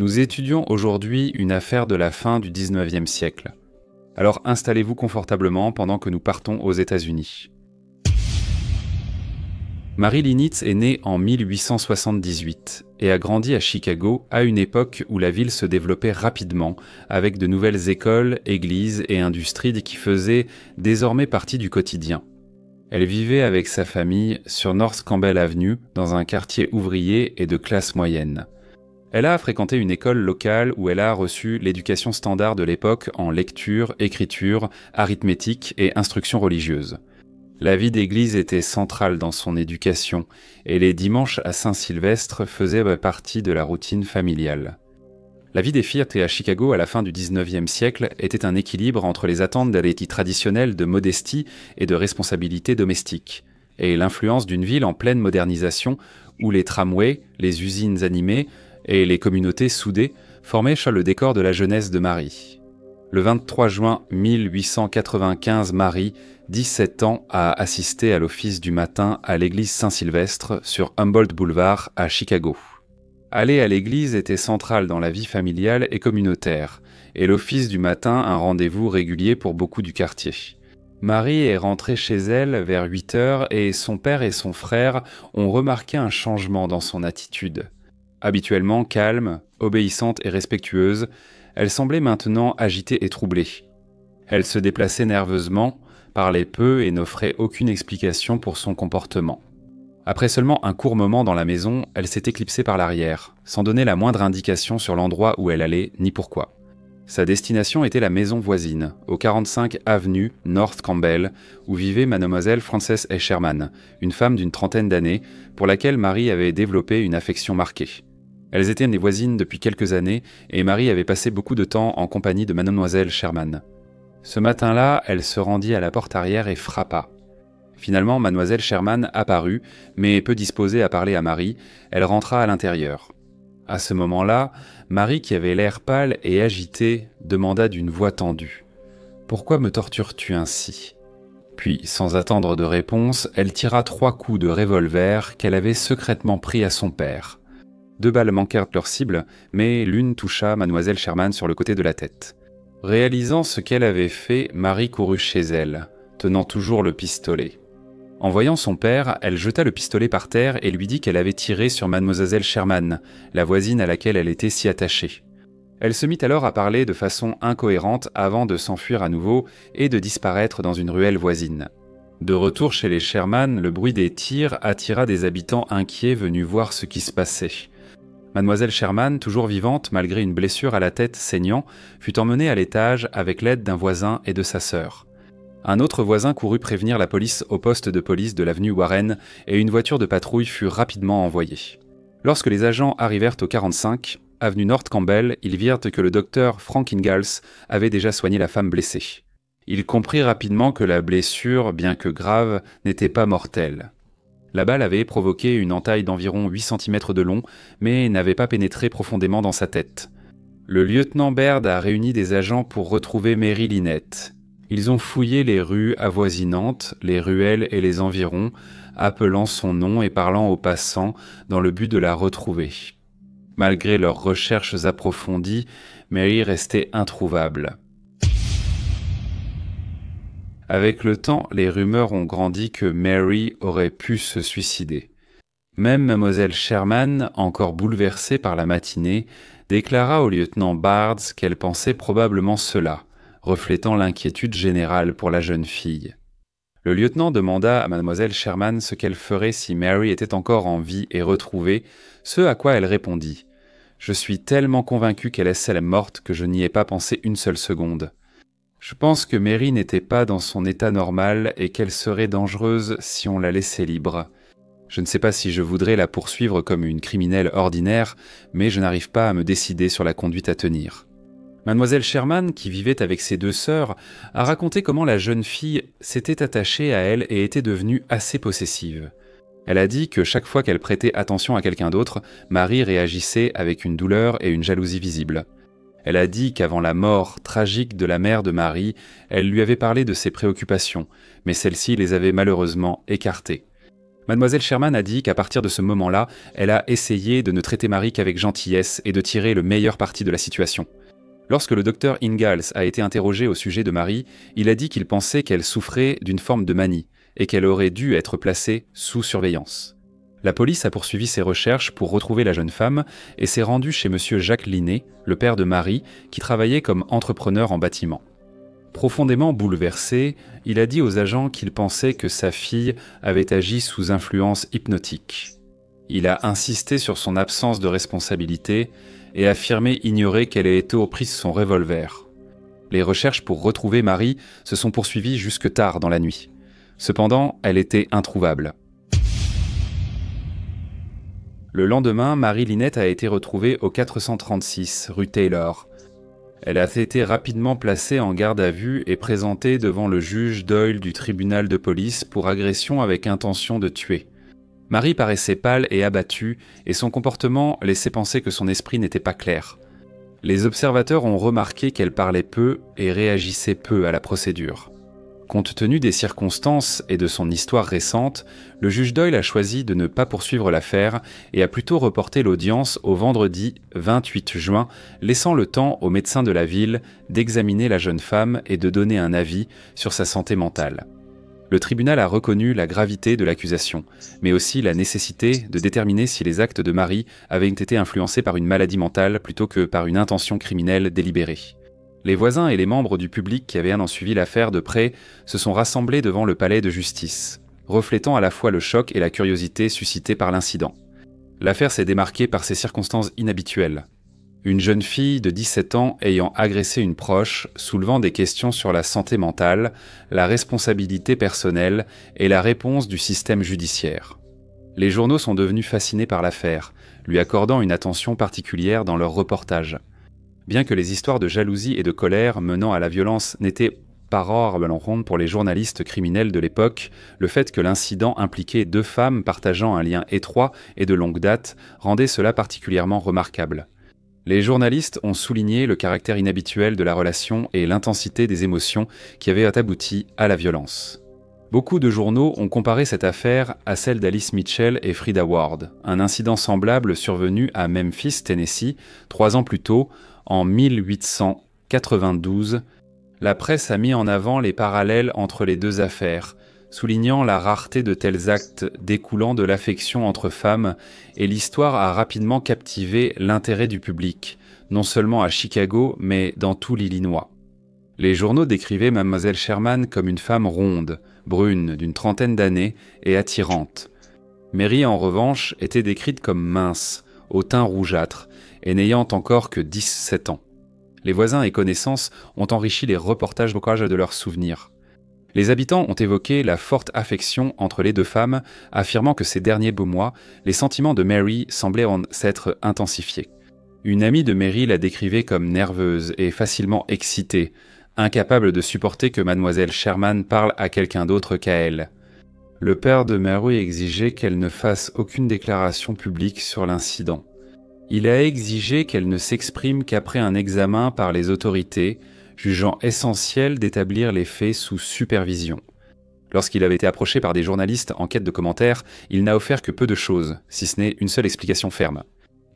Nous étudions aujourd'hui une affaire de la fin du XIXe siècle. Alors installez-vous confortablement pendant que nous partons aux États-Unis. Marie Linitz est née en 1878 et a grandi à Chicago à une époque où la ville se développait rapidement avec de nouvelles écoles, églises et industries qui faisaient désormais partie du quotidien. Elle vivait avec sa famille sur North Campbell Avenue dans un quartier ouvrier et de classe moyenne. Elle a fréquenté une école locale où elle a reçu l'éducation standard de l'époque en lecture, écriture, arithmétique et instruction religieuse. La vie d'église était centrale dans son éducation et les dimanches à Saint-Sylvestre faisaient partie de la routine familiale. La vie des Firth à Chicago à la fin du XIXe siècle était un équilibre entre les attentes d'un éthique traditionnelle de modestie et de responsabilité domestique, et l'influence d'une ville en pleine modernisation où les tramways, les usines animées et les communautés soudées formaient le décor de la jeunesse de Marie. Le 23 juin 1895, Marie, 17 ans, a assisté à l'office du matin à l'église Saint-Sylvestre sur Humboldt Boulevard à Chicago. Aller à l'église était central dans la vie familiale et communautaire, et l'office du matin un rendez-vous régulier pour beaucoup du quartier. Marie est rentrée chez elle vers 8 heures et son père et son frère ont remarqué un changement dans son attitude. Habituellement calme, obéissante et respectueuse, elle semblait maintenant agitée et troublée. Elle se déplaçait nerveusement, parlait peu et n'offrait aucune explication pour son comportement. Après seulement un court moment dans la maison, elle s'est éclipsée par l'arrière, sans donner la moindre indication sur l'endroit où elle allait ni pourquoi. Sa destination était la maison voisine, au 45 avenue North Campbell, où vivait mademoiselle Frances A. Sherman, une femme d'une trentaine d'années, pour laquelle Marie avait développé une affection marquée. Elles étaient nées voisines depuis quelques années, et Marie avait passé beaucoup de temps en compagnie de mademoiselle Sherman. Ce matin-là, elle se rendit à la porte arrière et frappa. Finalement, mademoiselle Sherman apparut, mais peu disposée à parler à Marie, elle rentra à l'intérieur. À ce moment-là, Marie, qui avait l'air pâle et agitée, demanda d'une voix tendue « Pourquoi me tortures-tu ainsi ?» Puis, sans attendre de réponse, elle tira 3 coups de revolver qu'elle avait secrètement pris à son père. 2 balles manquèrent leur cible, mais l'une toucha mademoiselle Sherman sur le côté de la tête. Réalisant ce qu'elle avait fait, Marie courut chez elle, tenant toujours le pistolet. En voyant son père, elle jeta le pistolet par terre et lui dit qu'elle avait tiré sur mademoiselle Sherman, la voisine à laquelle elle était si attachée. Elle se mit alors à parler de façon incohérente avant de s'enfuir à nouveau et de disparaître dans une ruelle voisine. De retour chez les Sherman, le bruit des tirs attira des habitants inquiets venus voir ce qui se passait. Mademoiselle Sherman, toujours vivante malgré une blessure à la tête saignant, fut emmenée à l'étage avec l'aide d'un voisin et de sa sœur. Un autre voisin courut prévenir la police au poste de police de l'avenue Warren et une voiture de patrouille fut rapidement envoyée. Lorsque les agents arrivèrent au 45, avenue North Campbell, ils virent que le docteur Frank Ingalls avait déjà soigné la femme blessée. Ils comprirent rapidement que la blessure, bien que grave, n'était pas mortelle. La balle avait provoqué une entaille d'environ 8 cm de long, mais n'avait pas pénétré profondément dans sa tête. Le lieutenant Baird a réuni des agents pour retrouver Mary Linette. Ils ont fouillé les rues avoisinantes, les ruelles et les environs, appelant son nom et parlant aux passants dans le but de la retrouver. Malgré leurs recherches approfondies, Mary restait introuvable. Avec le temps, les rumeurs ont grandi que Mary aurait pu se suicider. Même mademoiselle Sherman, encore bouleversée par la matinée, déclara au lieutenant Baird qu'elle pensait probablement cela, reflétant l'inquiétude générale pour la jeune fille. Le lieutenant demanda à mademoiselle Sherman ce qu'elle ferait si Mary était encore en vie et retrouvée, ce à quoi elle répondit « Je suis tellement convaincu qu'elle est celle morte que je n'y ai pas pensé une seule seconde. Je pense que Mary n'était pas dans son état normal et qu'elle serait dangereuse si on la laissait libre. Je ne sais pas si je voudrais la poursuivre comme une criminelle ordinaire, mais je n'arrive pas à me décider sur la conduite à tenir. » Mademoiselle Sherman, qui vivait avec ses 2 sœurs, a raconté comment la jeune fille s'était attachée à elle et était devenue assez possessive. Elle a dit que chaque fois qu'elle prêtait attention à quelqu'un d'autre, Marie réagissait avec une douleur et une jalousie visible. Elle a dit qu'avant la mort tragique de la mère de Marie, elle lui avait parlé de ses préoccupations, mais celle-ci les avait malheureusement écartées. Mademoiselle Sherman a dit qu'à partir de ce moment-là, elle a essayé de ne traiter Marie qu'avec gentillesse et de tirer le meilleur parti de la situation. Lorsque le docteur Ingalls a été interrogé au sujet de Marie, il a dit qu'il pensait qu'elle souffrait d'une forme de manie et qu'elle aurait dû être placée sous surveillance. La police a poursuivi ses recherches pour retrouver la jeune femme et s'est rendue chez M. Jacques Linné, le père de Marie, qui travaillait comme entrepreneur en bâtiment. Profondément bouleversé, il a dit aux agents qu'il pensait que sa fille avait agi sous influence hypnotique. Il a insisté sur son absence de responsabilité et affirmé ignorer qu'elle ait été aux prises son revolver. Les recherches pour retrouver Marie se sont poursuivies jusque tard dans la nuit. Cependant, elle était introuvable. Le lendemain, Marie Linette a été retrouvée au 436 rue Taylor. Elle a été rapidement placée en garde à vue et présentée devant le juge Doyle du tribunal de police pour agression avec intention de tuer. Marie paraissait pâle et abattue, et son comportement laissait penser que son esprit n'était pas clair. Les observateurs ont remarqué qu'elle parlait peu et réagissait peu à la procédure. Compte tenu des circonstances et de son histoire récente, le juge Doyle a choisi de ne pas poursuivre l'affaire et a plutôt reporté l'audience au vendredi 28 juin, laissant le temps au médecin de la ville d'examiner la jeune femme et de donner un avis sur sa santé mentale. Le tribunal a reconnu la gravité de l'accusation, mais aussi la nécessité de déterminer si les actes de Marie avaient été influencés par une maladie mentale plutôt que par une intention criminelle délibérée. Les voisins et les membres du public qui avaient suivi l'affaire de près se sont rassemblés devant le palais de justice, reflétant à la fois le choc et la curiosité suscités par l'incident. L'affaire s'est démarquée par ses circonstances inhabituelles. Une jeune fille de 17 ans ayant agressé une proche, soulevant des questions sur la santé mentale, la responsabilité personnelle et la réponse du système judiciaire. Les journaux sont devenus fascinés par l'affaire, lui accordant une attention particulière dans leurs reportages. Bien que les histoires de jalousie et de colère menant à la violence n'étaient pas rares pour les journalistes criminels de l'époque, le fait que l'incident impliquait deux femmes partageant un lien étroit et de longue date rendait cela particulièrement remarquable. Les journalistes ont souligné le caractère inhabituel de la relation et l'intensité des émotions qui avaient abouti à la violence. Beaucoup de journaux ont comparé cette affaire à celle d'Alice Mitchell et Frida Ward, un incident semblable survenu à Memphis, Tennessee, 3 ans plus tôt, en 1892. La presse a mis en avant les parallèles entre les deux affaires, soulignant la rareté de tels actes découlant de l'affection entre femmes, et l'histoire a rapidement captivé l'intérêt du public, non seulement à Chicago, mais dans tout l'Illinois. Les journaux décrivaient Mademoiselle Sherman comme une femme ronde, brune, d'une trentaine d'années et attirante. Mary, en revanche, était décrite comme mince, au teint rougeâtre, et n'ayant encore que 17 ans. Les voisins et connaissances ont enrichi les reportages de leurs souvenirs. Les habitants ont évoqué la forte affection entre les deux femmes, affirmant que ces derniers beaux mois, les sentiments de Mary semblaient s'être intensifiés. Une amie de Mary la décrivait comme nerveuse et facilement excitée, incapable de supporter que mademoiselle Sherman parle à quelqu'un d'autre qu'à elle. Le père de Mary exigeait qu'elle ne fasse aucune déclaration publique sur l'incident. Il a exigé qu'elle ne s'exprime qu'après un examen par les autorités, jugeant essentiel d'établir les faits sous supervision. Lorsqu'il avait été approché par des journalistes en quête de commentaires, il n'a offert que peu de choses, si ce n'est une seule explication ferme.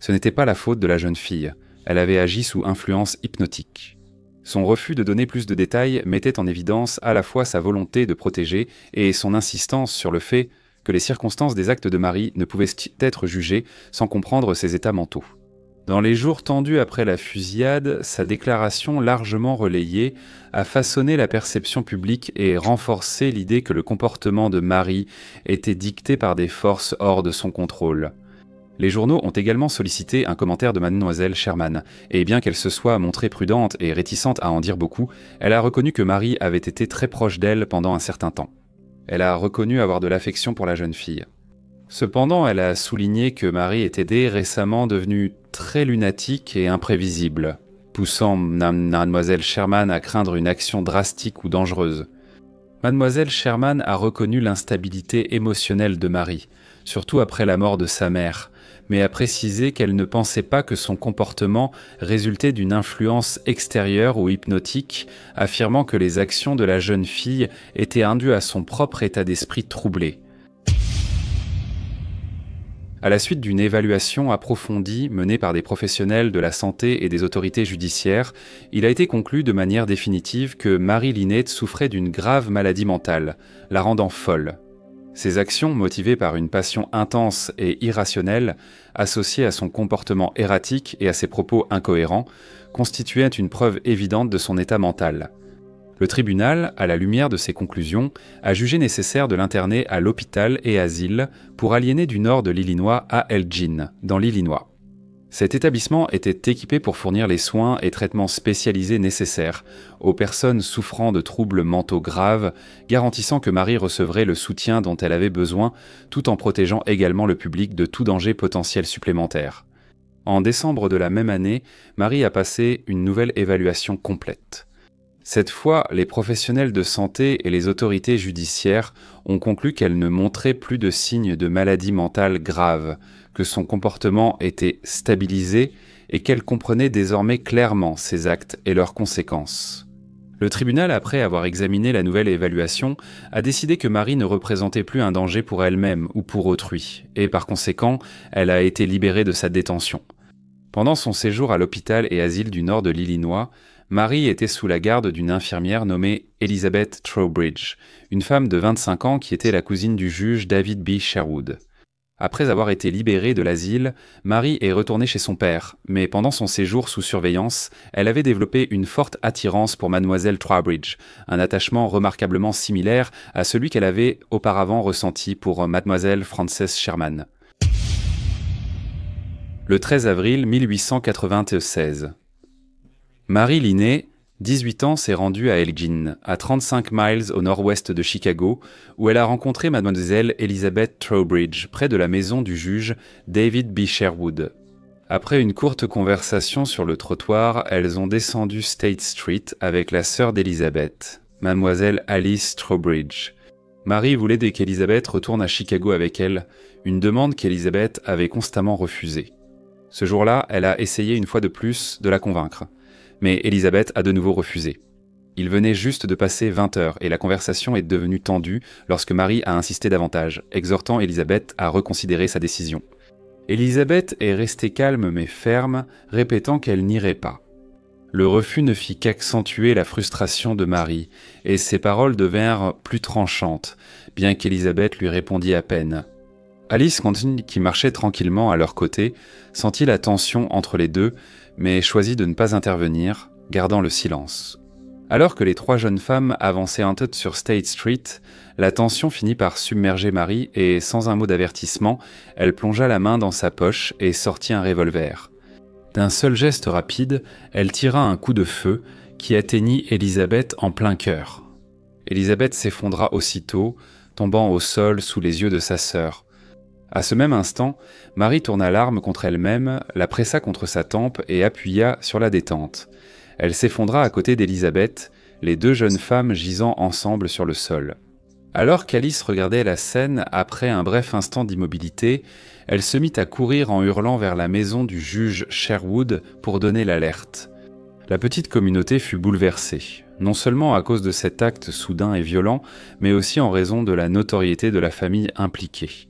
Ce n'était pas la faute de la jeune fille, elle avait agi sous influence hypnotique. Son refus de donner plus de détails mettait en évidence à la fois sa volonté de protéger et son insistance sur le fait que les circonstances des actes de Marie ne pouvaient être jugées sans comprendre ses états mentaux. Dans les jours tendus après la fusillade, sa déclaration largement relayée a façonné la perception publique et renforcé l'idée que le comportement de Marie était dicté par des forces hors de son contrôle. Les journaux ont également sollicité un commentaire de mademoiselle Sherman, et bien qu'elle se soit montrée prudente et réticente à en dire beaucoup, elle a reconnu que Marie avait été très proche d'elle pendant un certain temps. Elle a reconnu avoir de l'affection pour la jeune fille. Cependant, elle a souligné que Marie était récemment devenue très lunatique et imprévisible, poussant mademoiselle Sherman à craindre une action drastique ou dangereuse. Mademoiselle Sherman a reconnu l'instabilité émotionnelle de Marie, surtout après la mort de sa mère, mais a précisé qu'elle ne pensait pas que son comportement résultait d'une influence extérieure ou hypnotique, affirmant que les actions de la jeune fille étaient indues à son propre état d'esprit troublé. À la suite d'une évaluation approfondie menée par des professionnels de la santé et des autorités judiciaires, il a été conclu de manière définitive que Mary Lynette souffrait d'une grave maladie mentale, la rendant folle. Ses actions, motivées par une passion intense et irrationnelle, associée à son comportement erratique et à ses propos incohérents, constituaient une preuve évidente de son état mental. Le tribunal, à la lumière de ces conclusions, a jugé nécessaire de l'interner à l'hôpital et asile pour aliéné du nord de l'Illinois à Elgin, dans l'Illinois. Cet établissement était équipé pour fournir les soins et traitements spécialisés nécessaires aux personnes souffrant de troubles mentaux graves, garantissant que Mary recevrait le soutien dont elle avait besoin, tout en protégeant également le public de tout danger potentiel supplémentaire. En décembre de la même année, Mary a passé une nouvelle évaluation complète. Cette fois, les professionnels de santé et les autorités judiciaires ont conclu qu'elle ne montrait plus de signes de maladie mentale grave, que son comportement était stabilisé et qu'elle comprenait désormais clairement ses actes et leurs conséquences. Le tribunal, après avoir examiné la nouvelle évaluation, a décidé que Mary ne représentait plus un danger pour elle-même ou pour autrui, et par conséquent, elle a été libérée de sa détention. Pendant son séjour à l'hôpital et asile du nord de l'Illinois, Mary était sous la garde d'une infirmière nommée Elizabeth Trowbridge, une femme de 25 ans qui était la cousine du juge David B. Sherwood. Après avoir été libérée de l'asile, Mary est retournée chez son père, mais pendant son séjour sous surveillance, elle avait développé une forte attirance pour mademoiselle Trowbridge, un attachement remarquablement similaire à celui qu'elle avait auparavant ressenti pour mademoiselle Frances Sherman. Le 13 avril 1896. Mary Lynette, 18 ans, s'est rendue à Elgin, à 35 miles au nord-ouest de Chicago, où elle a rencontré mademoiselle Elizabeth Trowbridge, près de la maison du juge David B. Sherwood. Après une courte conversation sur le trottoir, elles ont descendu State Street avec la sœur d'Elizabeth, mademoiselle Alice Trowbridge. Mary voulait qu'Elizabeth retourne à Chicago avec elle, une demande qu'Elizabeth avait constamment refusée. Ce jour-là, elle a essayé une fois de plus de la convaincre. Mais Elizabeth a de nouveau refusé. Il venait juste de passer 20 heures et la conversation est devenue tendue lorsque Mary a insisté davantage, exhortant Elizabeth à reconsidérer sa décision. Elizabeth est restée calme mais ferme, répétant qu'elle n'irait pas. Le refus ne fit qu'accentuer la frustration de Mary, et ses paroles devinrent plus tranchantes, bien qu'Elizabeth lui répondit à peine. Alice, qui marchait tranquillement à leur côté, sentit la tension entre les deux, mais choisit de ne pas intervenir, gardant le silence. Alors que les trois jeunes femmes avançaient en tête sur State Street, la tension finit par submerger Mary et, sans un mot d'avertissement, elle plongea la main dans sa poche et sortit un revolver. D'un seul geste rapide, elle tira un coup de feu qui atteignit Elizabeth en plein cœur. Elizabeth s'effondra aussitôt, tombant au sol sous les yeux de sa sœur. À ce même instant, Mary tourna l'arme contre elle-même, la pressa contre sa tempe et appuya sur la détente. Elle s'effondra à côté d'Elizabeth, les deux jeunes femmes gisant ensemble sur le sol. Alors qu'Alice regardait la scène après un bref instant d'immobilité, elle se mit à courir en hurlant vers la maison du juge Sherwood pour donner l'alerte. La petite communauté fut bouleversée, non seulement à cause de cet acte soudain et violent, mais aussi en raison de la notoriété de la famille impliquée.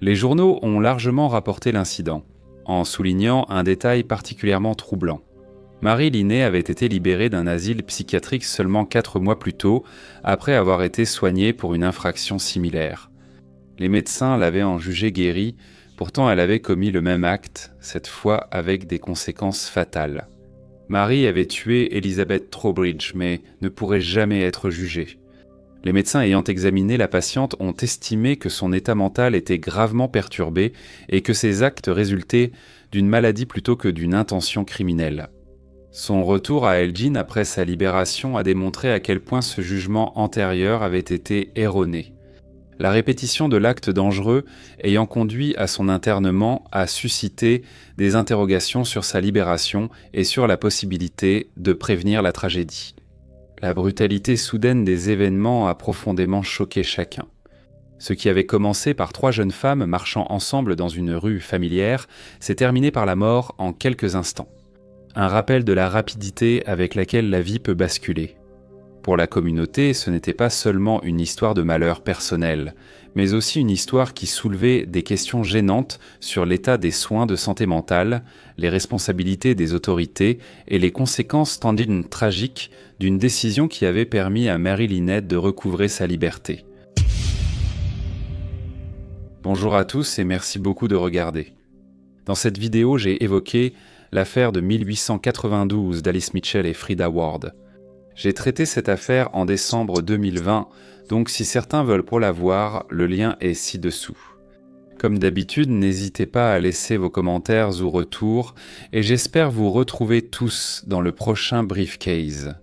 Les journaux ont largement rapporté l'incident, en soulignant un détail particulièrement troublant. Mary Lynette avait été libérée d'un asile psychiatrique seulement 4 mois plus tôt, après avoir été soignée pour une infraction similaire. Les médecins l'avaient en jugée guérie, pourtant elle avait commis le même acte, cette fois avec des conséquences fatales. Mary avait tué Elizabeth Trowbridge, mais ne pourrait jamais être jugée. Les médecins ayant examiné la patiente ont estimé que son état mental était gravement perturbé et que ses actes résultaient d'une maladie plutôt que d'une intention criminelle. Son retour à Elgin après sa libération a démontré à quel point ce jugement antérieur avait été erroné. La répétition de l'acte dangereux ayant conduit à son internement a suscité des interrogations sur sa libération et sur la possibilité de prévenir la tragédie. La brutalité soudaine des événements a profondément choqué chacun. Ce qui avait commencé par 3 jeunes femmes marchant ensemble dans une rue familière s'est terminé par la mort en quelques instants. Un rappel de la rapidité avec laquelle la vie peut basculer. Pour la communauté, ce n'était pas seulement une histoire de malheur personnel, mais aussi une histoire qui soulevait des questions gênantes sur l'état des soins de santé mentale, les responsabilités des autorités et les conséquences tangibles tragiques d'une décision qui avait permis à Mary Lynette de recouvrer sa liberté. Bonjour à tous et merci beaucoup de regarder. Dans cette vidéo, j'ai évoqué l'affaire de 1892 d'Alice Mitchell et Frida Ward. J'ai traité cette affaire en décembre 2020, donc si certains veulent pour la voir, le lien est ci-dessous. Comme d'habitude, n'hésitez pas à laisser vos commentaires ou retours, et j'espère vous retrouver tous dans le prochain Briefcase.